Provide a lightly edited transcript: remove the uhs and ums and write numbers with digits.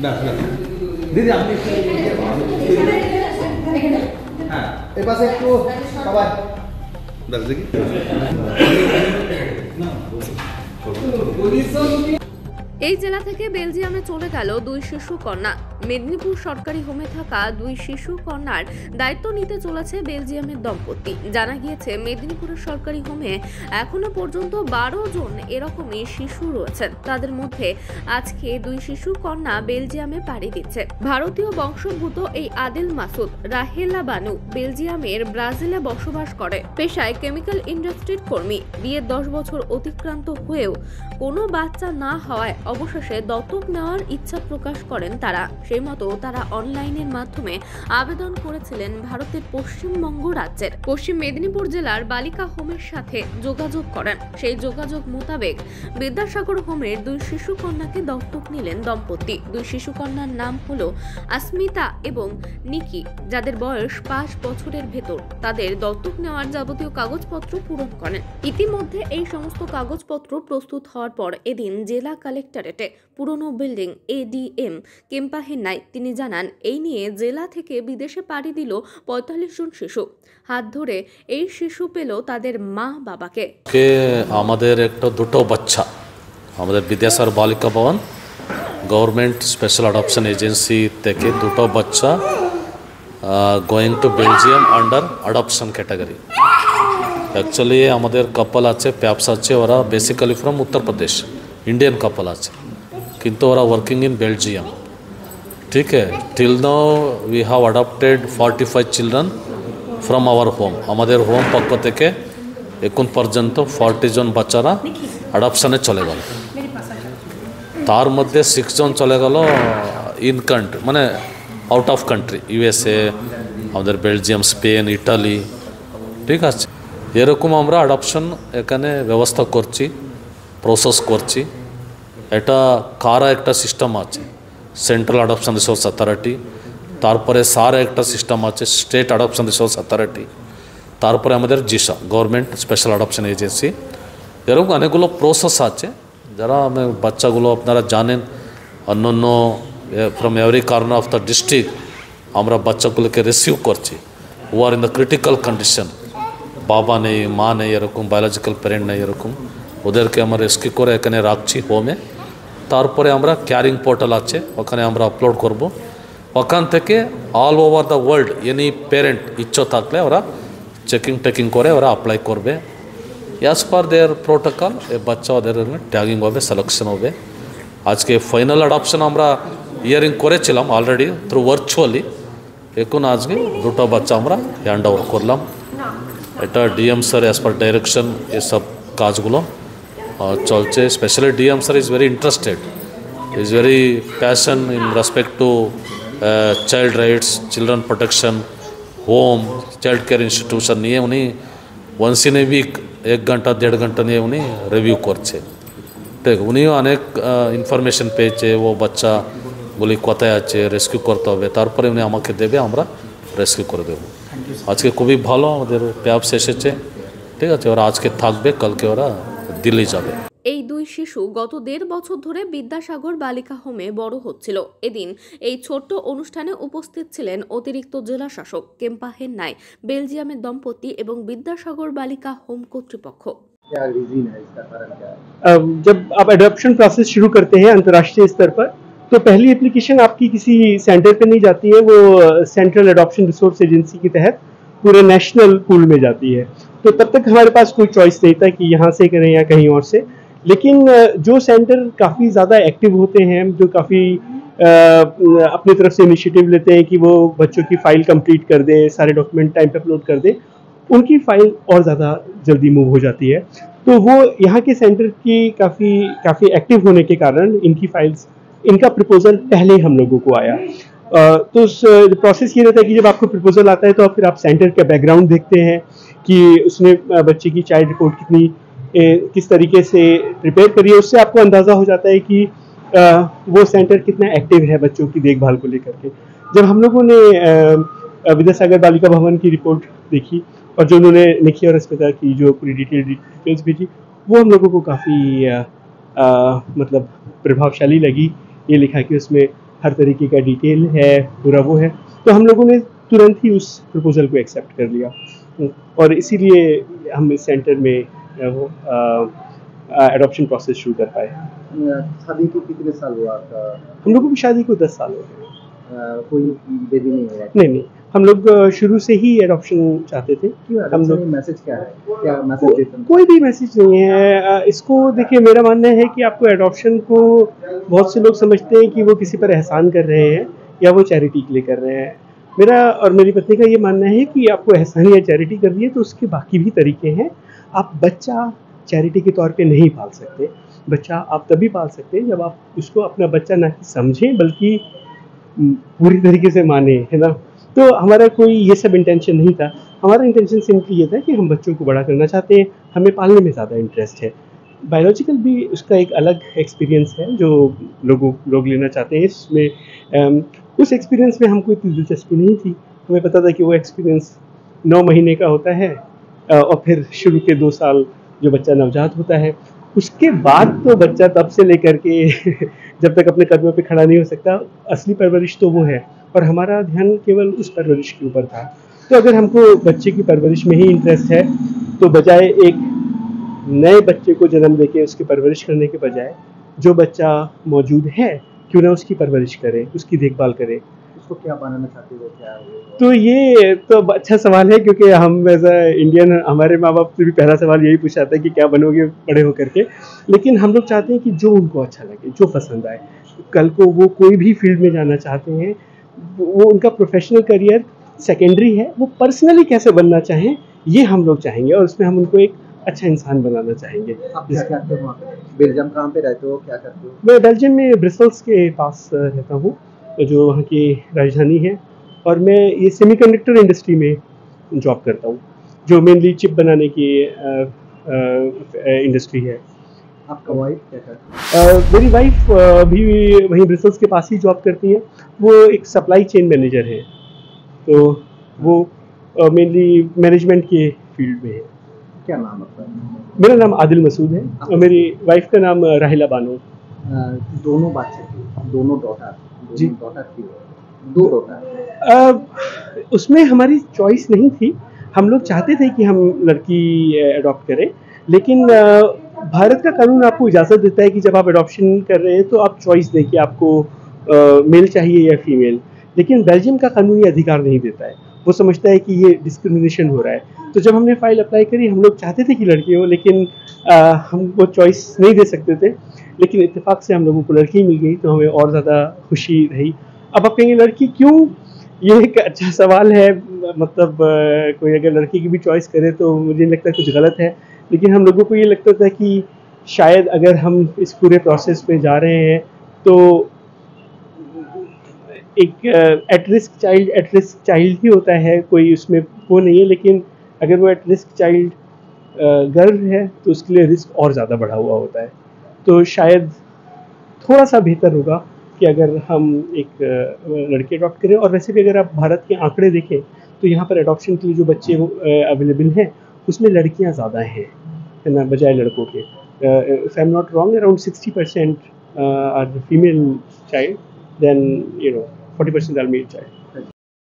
না না দিদি আপনি হ্যাঁ এই পাশে একটু সবাই দাঁড়া দেখি এই জেলা থেকে বেলজিয়ামে চলে গেল দুই শিশু কন্যা। মেদিনীপুর সরকারি হোমে থাকা দুই শিশু কন্যার দায়িত্ব নিতে চলেছে বেলজিয়ামের দম্পতি। জানা গিয়েছে মেদিনীপুরের সরকারি হোমে এখনো পর্যন্ত 12 জন এরকমই শিশু রয়েছেন। তাদের মধ্যে আজকে দুই শিশু কন্যা বেলজিয়ামে পাড়ি দিচ্ছে। ভারতীয় বংশোদ্ভূত এই আদিল মাসুদ রাহেলা বানু বেলজিয়ামের ব্রাজিলে বসবাস করে। পেশায় কেমিক্যাল ইন্ডাস্ট্রির কর্মী। বিয়ের 10 বছর অতিক্রান্ত হয়েও কোনো বাচ্চা না হওয়ায় অবশেষে দত্তক নেওয়ার ইচ্ছা প্রকাশ করেন তারা। সেই মতো তারা অনলাইনের মাধ্যমে আবেদন করেছিলেন ভারতের পশ্চিমবঙ্গ রাজ্যের পশ্চিম মেদিনীপুর জেলার বালিকা হোমের সাথে যোগাযোগ করেন। সেই যোগাযোগ মোতাবেক বিদ্যাসাগর হোমের দুই শিশু কন্যাকে দত্তক নিলেন দম্পতি। দুই শিশু কন্যার নাম হলো আসমিতা এবং নিকি, যাদের বয়স 5 বছরের ভেতর। তাদের দত্তক নেওয়ার যাবতীয় কাগজপত্র পূরণ করেন। ইতিমধ্যে এই সমস্ত কাগজপত্র প্রস্তুত হওয়ার পর এদিন জেলা কালেক্টরেটে পুরনো বিল্ডিং এডিএম কেম্পাহেন্নায় তিনি জানান, এই নিয়ে জেলা থেকে বিদেশে পাড়ি দিল 45 জন শিশু। হাত ধরে এই শিশু পেল তাদের মা বাবাকে। আমাদের একটা দুটো বাচ্চা আমাদের বিদ্যাসাগর বালিকা ভবন গভর্নমেন্ট স্পেশাল অ্যাডপশন এজেন্সি থেকে দুটো বাচ্চা going to Belgium under adoption category. Actually আমাদের কাপল আছে প্যাপস আছে, ওরা বেসিক্যালি ফ্রম উত্তরপ্রদেশ, ইন্ডিয়ান কাপল আছে, কিন্তু ওরা ওয়ার্কিং ইন বেলজিয়াম। ঠিক আছে, till now we have adopted 45 children from our home. আমাদের হোম পক্ষ থেকে এখন পর্যন্ত 40 জন বাচ্চারা অ্যাডপশনে চলে গেল। তার মধ্যে 6 জন চলে গেল ইন কান্ট্রি, মানে আউট অফ কান্ট্রি, ইউএসএ, আমাদের বেলজিয়াম, স্পেন, ইটালি। ঠিক আছে, এরকম আমরা অ্যাডপশন এখানে ব্যবস্থা করছি, প্রসেস করছি। এটা কারা একটা সিস্টেম আছে, সেন্ট্রাল অ্যাডপশন রিসোর্স অথরিটি, তারপরে সার একটা সিস্টেম আছে, স্টেট অ্যাডপশন রিসোর্স অথরিটি, তারপরে আমাদের Jisa government special adoption agency. এরকম অনেকগুলো প্রসেস আছে যারা বাচ্চাগুলো আপনারা জানেন অন্য from every corner of the district আমরা বাচ্চাগুলোকে রিসিভ করছি। হু আর ইন দ্য ক্রিটিক্যাল কন্ডিশন, বাবা নেই, মা নেই, এরকম বায়োলজিক্যাল প্যারেন্ট নেই, এরকম ওদেরকে আমরা রেস্কিউ করে এখানে রাখছি হোমে। তারপরে আমরা ক্যারিং পোর্টাল আছে, ওখানে আমরা আপলোড করব। ওখান থেকে all over the world any parent ইচ্ছা থাকলে ওরা টেকিং করে ওরা অ্যাপ্লাই করবে। অ্যাজ পার দেয়ার প্রোটোকল এ বাচ্চা ওদের ট্যাগিং হবে, সিলেকশন হবে। আজকে ফাইনাল অ্যাডপশন আমরা ইয়ারিং করেছিলাম অলরেডি থ্রু ভার্চুয়ালি। এখন আজকে দুটো বাচ্চা আমরা হ্যান্ড ওভার করলাম। এটা DM sir as per direction এসব কাজগুলো চলছে। Specially DM sir is very interested, is very passion in respect to child rights, children protection, home, child care institution নিয়ে উনি ওয়ান্স ইন এ উইক 1 ঘন্টা 1.5 ঘন্টা নিয়ে উনি রিভিউ করছে। ঠিক, উনিও অনেক ইনফরমেশন পেয়েছে, ও বাচ্চাগুলি কোথায় আছে, রেস্কিউ করতে হবে, তারপরে উনি আমাকে দেবে, আমরা রেস্কিউ করে দেবো। আজকে খুবই ভালো আমাদের প্যাপস এসেছে। ঠিক আছে, ওরা আজকে থাকবে, কালকে ওরা দিল্লি যাবে। এই দুই শিশু গত 1.5 বছর ধরে বিদ্যাসাগর বালিকা হোমে বড় হচ্ছিল। এদিন এই ছোট্ট অনুষ্ঠানে উপস্থিত ছিলেন অতিরিক্ত জেলা শাসক কেম্পাহেন্নায় বেলজিয়ামের দম্পতি এবং বিদ্যাসাগর বালিকা হোম কর্তৃপক্ষ। जब आप एडॉप्शन प्रोसेस शुरू करते हैं अंतर्राष्ट्रीय स्तर पर, तो पहली एप्लीकेशन आपकी किसी सेंटर पे नहीं जाती है, वो सेंट्रल एडॉप्शन रिसोर्स एजेंसी के तहत पूरे नेशनल पूल में जाती है। तो तब तक हमारे पास कोई चॉइस नहीं था कि यहाँ से करें या कहीं और से। लेकिन जो सेंटर काफ़ी ज़्यादा एक्टिव होते हैं, जो काफ़ी अपनी तरफ से इनिशिएटिव लेते हैं कि वो बच्चों की फ़ाइल कंप्लीट कर दें, सारे डॉक्यूमेंट टाइम पे अपलोड कर दें, उनकी फ़ाइल और ज़्यादा जल्दी मूव हो जाती है। तो वो यहाँ के सेंटर की काफ़ी एक्टिव होने के कारण इनकी फाइल्स, इनका प्रपोजल पहले हम लोगों को आया। तो उस प्रोसेस ये रहता है कि जब आपको प्रपोजल आता है तो फिर आप सेंटर का बैकग्राउंड देखते हैं कि उसने बच्चे की चाइल्ड रिपोर्ट किस तरीके से प्रिपेयर करी है। उससे आपको अंदाज़ा हो जाता है कि वो सेंटर कितना एक्टिव है बच्चों की देखभाल को लेकर के। जब हम लोगों ने विद्यासागर बालिका भवन की रिपोर्ट देखी और जो उन्होंने निखी और अस्मिता की जो पूरी डिटेल्स भेजी, वो हम लोगों को काफ़ी मतलब प्रभावशाली लगी। ये लिखा कि उसमें हर तरीके का डिटेल है, पूरा वो है। तो हम लोगों ने तुरंत ही उस प्रपोज़ल को एक्सेप्ट कर लिया और इसीलिए हम इस सेंटर में वो एडॉप्शन प्रोसेस शुरू कर पाए। शादी के कितने साल हुआ आपका? हम लोगों की शादी को 10 साल हो गए। कोई बेबी नहीं है? नहीं, हम लोग शुरू से ही एडॉप्शन चाहते थे। हम लोग मैसेज क्या है, क्या मैसेज देते हैं? कोई भी मैसेज नहीं है। इसको देखिए, मेरा मानना है कि आपको एडॉप्शन को बहुत से लोग समझते हैं कि वो किसी पर एहसान कर रहे हैं या वो चैरिटी के लिए कर रहे हैं। मेरा और मेरी पत्नी का ये मानना है कि आपको एहसान या चैरिटी करनी है तो उसके बाकी भी तरीके हैं। आप बच्चा चैरिटी के तौर पे नहीं पाल सकते। बच्चा आप तभी पाल सकते हैं जब आप उसको अपना बच्चा ना कि समझें बल्कि पूरी तरीके से माने, है ना। तो हमारा कोई ये सब इंटेंशन नहीं था। हमारा इंटेंशन सिंपली ये था कि हम बच्चों को बड़ा करना चाहते हैं, हमें पालने में ज़्यादा इंटरेस्ट है। बायोलॉजिकल भी उसका एक अलग एक्सपीरियंस है जो लोग लेना चाहते हैं। इसमें उस एक्सपीरियंस में हमको इतनी दिलचस्पी नहीं थी। हमें पता था कि वो एक्सपीरियंस 9 महीने का होता है और फिर शुरू के 2 साल जो बच्चा नवजात होता है। उसके बाद तो बच्चा तब से लेकर के जब तक अपने कदमों पे खड़ा नहीं हो सकता, असली परवरिश तो वो है और हमारा ध्यान केवल उस परवरिश के ऊपर था। तो अगर हमको बच्चे की परवरिश में ही इंटरेस्ट है तो बजाय एक नए बच्चे को जन्म देके उसकी परवरिश करने के बजाय जो बच्चा मौजूद है क्यों ना उसकी परवरिश करें, उसकी देखभाल करें। उसको क्या बनाना चाहते हो, क्या है? तो ये तो अच्छा सवाल है क्योंकि हम एज अ इंडियन हमारे माँ बाप से भी पहला सवाल यही पूछा था कि क्या बनोगे बड़े होकर के। लेकिन हम लोग चाहते हैं कि जो उनको अच्छा लगे, जो पसंद आए। कल को वो कोई भी फील्ड में जाना चाहते हैं, वो उनका प्रोफेशनल करियर सेकेंडरी है, वो पर्सनली कैसे बनना चाहें ये हम लोग चाहेंगे और उसमें हम उनको एक अच्छा इंसान बनाना चाहेंगे। आप क्या करते हो वहाँ पे? बेल्जियम कहाँ पे रहते हो, क्या करते हो? मैं बेल्जियम में ब्रसेल्स के पास रहता हूँ, जो वहाँ की राजधानी है, और मैं ये सेमीकंडक्टर इंडस्ट्री में जॉब करता हूँ, जो मेनली चिप बनाने की इंडस्ट्री है। आपका वाइफ क्या करती है? मेरी वाइफ भी वहीं ब्रसेल्स के पास ही जॉब करती है। वो एक सप्लाई चेन मैनेजर है, तो वो मेनली मैनेजमेंट के फील्ड में है। क्या नाम आपका? मेरा नाम आदिल मसूद है और मेरी वाइफ का नाम राहिला बानो। दोनों बच्चे थे, दोनों डॉटर जी। डॉटर थी, 2 डॉटर। उसमें हमारी चॉइस नहीं थी। हम लोग चाहते थे कि हम लड़की अडॉप्ट करें, लेकिन भारत का कानून आपको इजाज़त देता है कि जब आप अडॉप्शन कर रहे हैं तो आप चॉइस दें कि आपको मेल चाहिए या फीमेल। लेकिन बेल्जियम का कानून ये अधिकार नहीं देता है। वो समझता है कि ये डिस्क्रिमिनेशन हो रहा है। तो जब हमने फ़ाइल अप्लाई करी, हम लोग चाहते थे कि लड़की हो, लेकिन हम वो चॉइस नहीं दे सकते थे। लेकिन इत्तेफाक से हम लोगों को लड़की मिल गई तो हमें और ज़्यादा खुशी रही। अब आप कहेंगे लड़की क्यों? ये एक अच्छा सवाल है। मतलब कोई अगर लड़की की भी चॉइस करे तो मुझे नहीं लगता कुछ गलत है। लेकिन हम लोगों को ये लगता था कि शायद अगर हम इस पूरे प्रोसेस में जा रहे हैं तो एक एट रिस्क चाइल्ड ही होता है, कोई उसमें वो नहीं है। लेकिन अगर वो एट रिस्क चाइल्ड गर्ल है तो उसके लिए रिस्क और ज़्यादा बढ़ा हुआ होता है। तो शायद थोड़ा सा बेहतर होगा कि अगर हम एक लड़की अडॉप्ट करें। और वैसे भी अगर आप भारत के आंकड़े देखें तो यहाँ पर अडॉप्शन के लिए जो बच्चे अवेलेबल हैं उसमें लड़कियाँ ज़्यादा हैं, है ना, बजाय लड़कों के। If I am not wrong, around 60% are female child, then 40% are male child.